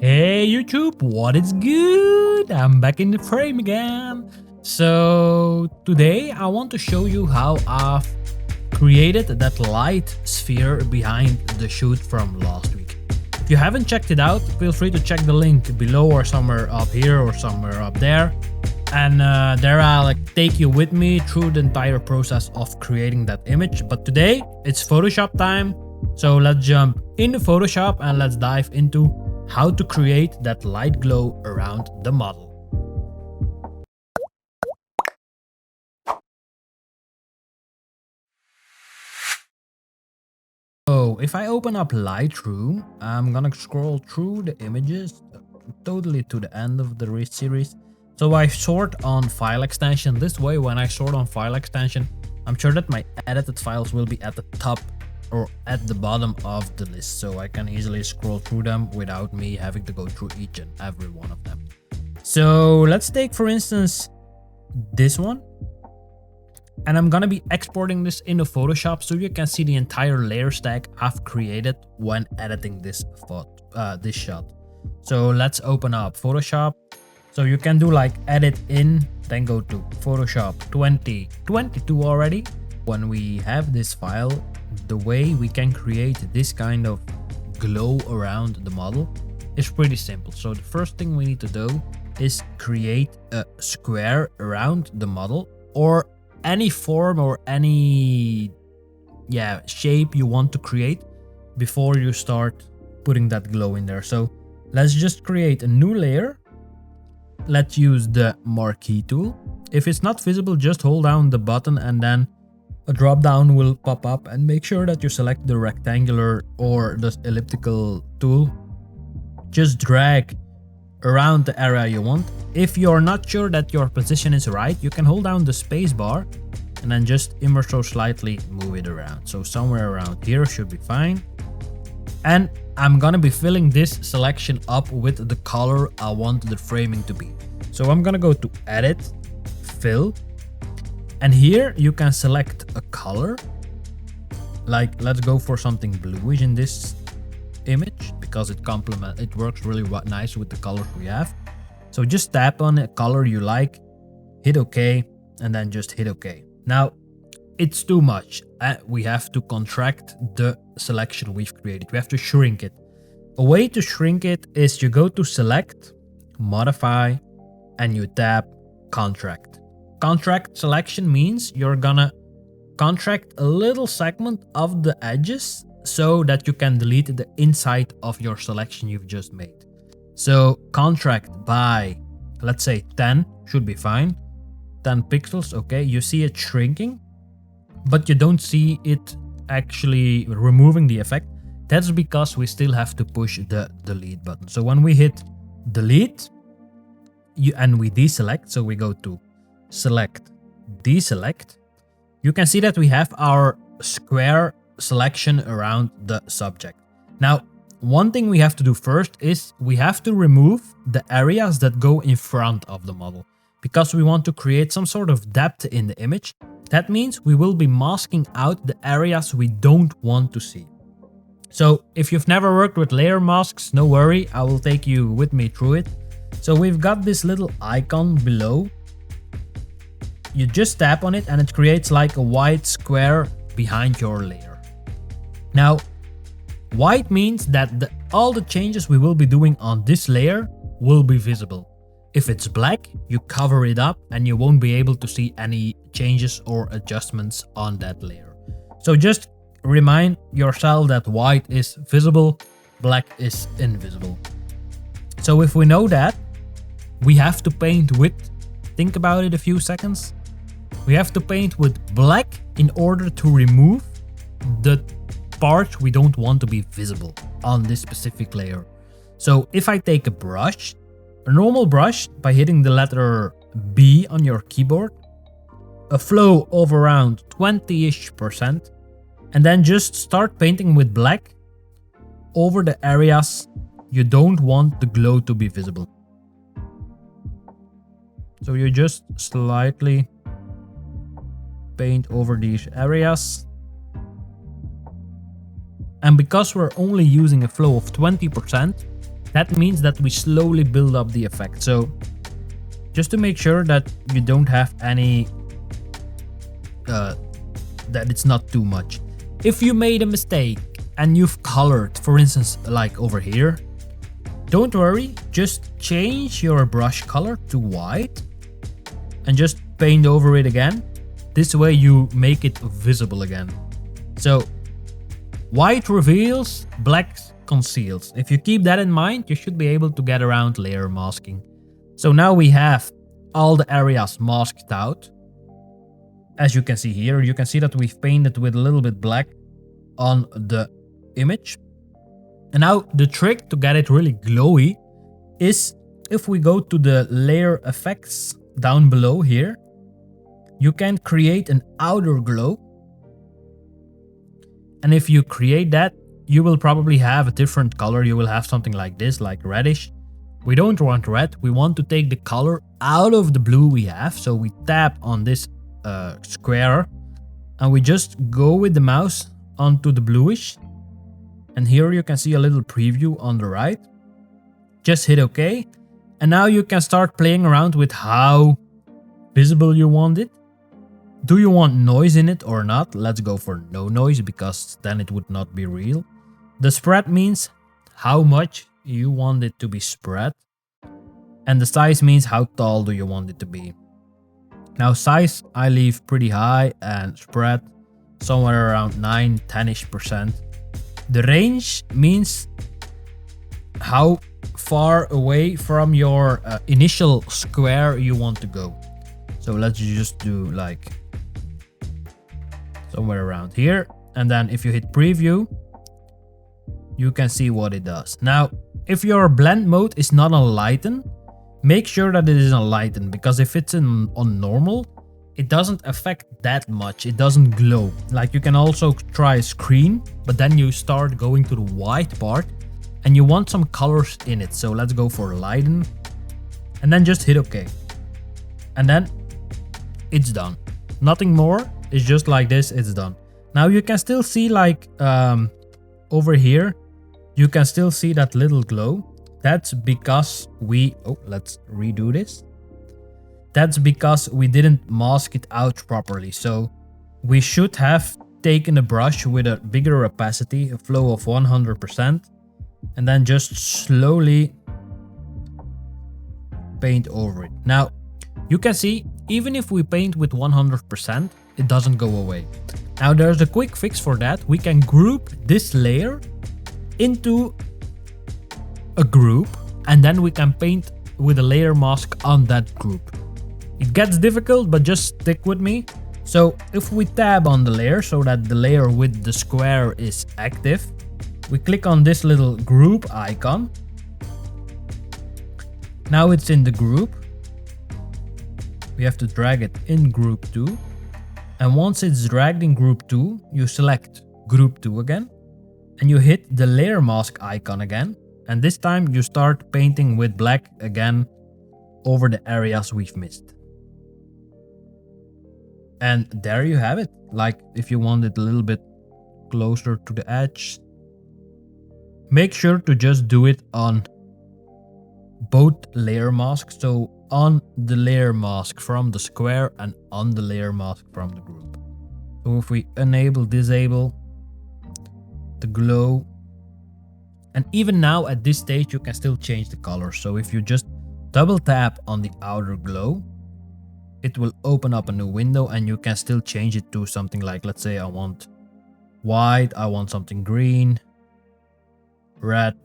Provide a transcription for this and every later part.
Hey YouTube, what is good? I'm back in the frame again. So today I want to show you how I've created that light sphere behind the shoot from last week. If you haven't checked it out, feel free to check the link below or somewhere up here or somewhere up there. And there I'll take you with me through the entire process of creating that image. But today it's Photoshop time. So let's jump into Photoshop and let's dive into how to create that light glow around the model. So if I open up Lightroom, I'm gonna scroll through the images totally to the end of the series. So I sort on file extension. This way, when I sort on file extension, I'm sure that my edited files will be at the top or at the bottom of the list, so I can easily scroll through them without me having to go through each and every one of them. So let's take, for instance, this one, and I'm gonna be exporting this into Photoshop so you can see the entire layer stack I've created when editing this shot. So let's open up Photoshop. So you can do like edit in, then go to Photoshop 2022 already. When we have this file, the way we can create this kind of glow around the model is pretty simple. So the first thing we need to do is create a square around the model, or any form or any shape you want to create before you start putting that glow in there. So let's just create a new layer. Let's use the Marquee Tool. If it's not visible, just hold down the button and then a drop down will pop up, and make sure that you select the rectangular or the elliptical tool. Just drag around the area you want. If you're not sure that your position is right, you can hold down the space bar and then just ever so slightly move it around. So somewhere around here should be fine. And I'm gonna be filling this selection up with the color I want the framing to be. So I'm gonna go to Edit, Fill, and here you can select a color. Like, let's go for something bluish in this image because it works really nice with the colors we have. So just tap on a color you like, hit OK, and then just hit OK. Now it's too much. We have to contract the selection we've created. We have to shrink it. A way to shrink it is you go to Select, Modify, and you tap Contract. Contract selection means you're gonna contract a little segment of the edges so that you can delete the inside of your selection you've just made. So contract by, let's say 10 should be fine. 10 pixels, okay. You see it shrinking, but you don't see it actually removing the effect. That's because we still have to push the delete button. So when we hit delete and we deselect, so we go to Select, Deselect, you can see that we have our square selection around the subject. Now, one thing we have to do first is we have to remove the areas that go in front of the model, because we want to create some sort of depth in the image. That means we will be masking out the areas we don't want to see. So if you've never worked with layer masks, no worry, I will take you with me through it. So we've got this little icon below. You just tap on it and it creates like a white square behind your layer. Now, white means that all the changes we will be doing on this layer will be visible. If it's black, you cover it up and you won't be able to see any changes or adjustments on that layer. So just remind yourself that white is visible, black is invisible. So if we know that, we have to paint with, think about it a few seconds. We have to paint with black in order to remove the parts we don't want to be visible on this specific layer. So if I take a brush, a normal brush, by hitting the letter B on your keyboard, a flow of around 20-ish%, and then just start painting with black over the areas you don't want the glow to be visible. So you just slightly paint over these areas. And because we're only using a flow of 20%, that means that we slowly build up the effect. So just to make sure that you don't have any, that it's not too much. If you made a mistake and you've colored, for instance, like over here, don't worry, just change your brush color to white and just paint over it again. This way you make it visible again. So white reveals, black conceals. If you keep that in mind, you should be able to get around layer masking. So now we have all the areas masked out. As you can see here, you can see that we've painted with a little bit black on the image. And now the trick to get it really glowy is if we go to the layer effects down below here, you can create an outer glow. And if you create that, you will probably have a different color. You will have something like this, like reddish. We don't want red. We want to take the color out of the blue we have. So we tap on this square and we just go with the mouse onto the bluish. And here you can see a little preview on the right. Just hit OK. And now you can start playing around with how visible you want it. Do you want noise in it or not? Let's go for no noise because then it would not be real. The spread means how much you want it to be spread. And the size means how tall do you want it to be. Now size I leave pretty high and spread somewhere around 9-10ish%. The range means how far away from your initial square you want to go. So let's just do like somewhere around here. And then if you hit preview, you can see what it does. Now, if your blend mode is not on lighten, make sure that it is on lighten, because if it's on normal, it doesn't affect that much. It doesn't glow. Like you can also try screen, but then you start going to the white part and you want some colors in it. So let's go for lighten and then just hit OK. And then it's done. Nothing more. It's just like this. It's done. Now you can still see like over here, you can still see that little glow. That's because let's redo this. That's because we didn't mask it out properly. So we should have taken a brush with a bigger opacity, a flow of 100%, and then just slowly paint over it. Now you can see, even if we paint with 100%, it doesn't go away. Now there's a quick fix for that. We can group this layer into a group, and then we can paint with a layer mask on that group. It gets difficult, but just stick with me. So if we tab on the layer so that the layer with the square is active, we click on this little group icon. Now it's in the group. We have to drag it in group 2. And once it's dragged in group 2, you select group 2 again. And you hit the layer mask icon again. And this time you start painting with black again over the areas we've missed. And there you have it. Like if you want it a little bit closer to the edge, make sure to just do it on both layer masks. So on the layer mask from the square and on the layer mask from the group. So if we enable, disable the glow, and even now at this stage you can still change the color. So if you just double tap on the outer glow, it will open up a new window and you can still change it to something like, let's say I want white, I want something green, red.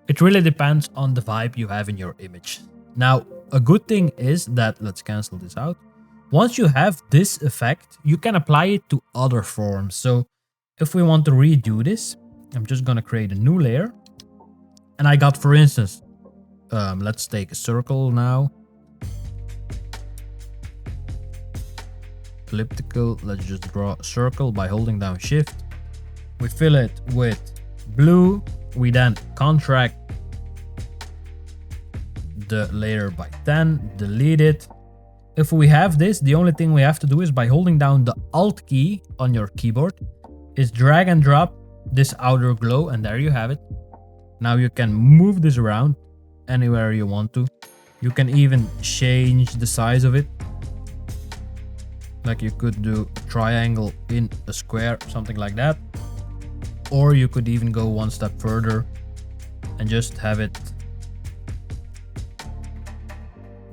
It really depends on the vibe you have in your image. Now, a good thing is that, let's cancel this out. Once you have this effect, you can apply it to other forms. So if we want to redo this, I'm just gonna create a new layer. And I got, for instance, let's take a circle now. Elliptical, let's just draw a circle by holding down shift. We fill it with blue. We then contract the layer by 10, delete it. If we have this, the only thing we have to do is by holding down the Alt key on your keyboard is drag and drop this outer glow, and there you have it. Now you can move this around anywhere you want to. You can even change the size of it. Like you could do a triangle in a square, something like that. Or you could even go one step further and just have it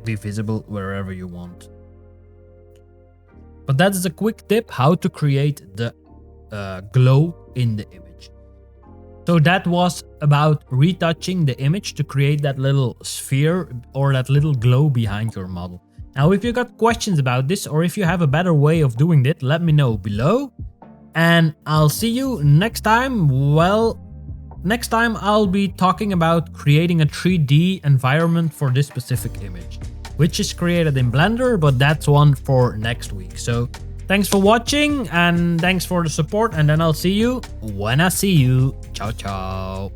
be visible wherever you want. But that's a quick tip how to create the glow in the image. So that was about retouching the image to create that little sphere or that little glow behind your model. Now, if you got questions about this or if you have a better way of doing it, let me know below. And I'll see you next time. Well, next time I'll be talking about creating a 3D environment for this specific image, which is created in Blender, but that's one for next week. So thanks for watching and thanks for the support, and then I'll see you when I see you. Ciao, ciao.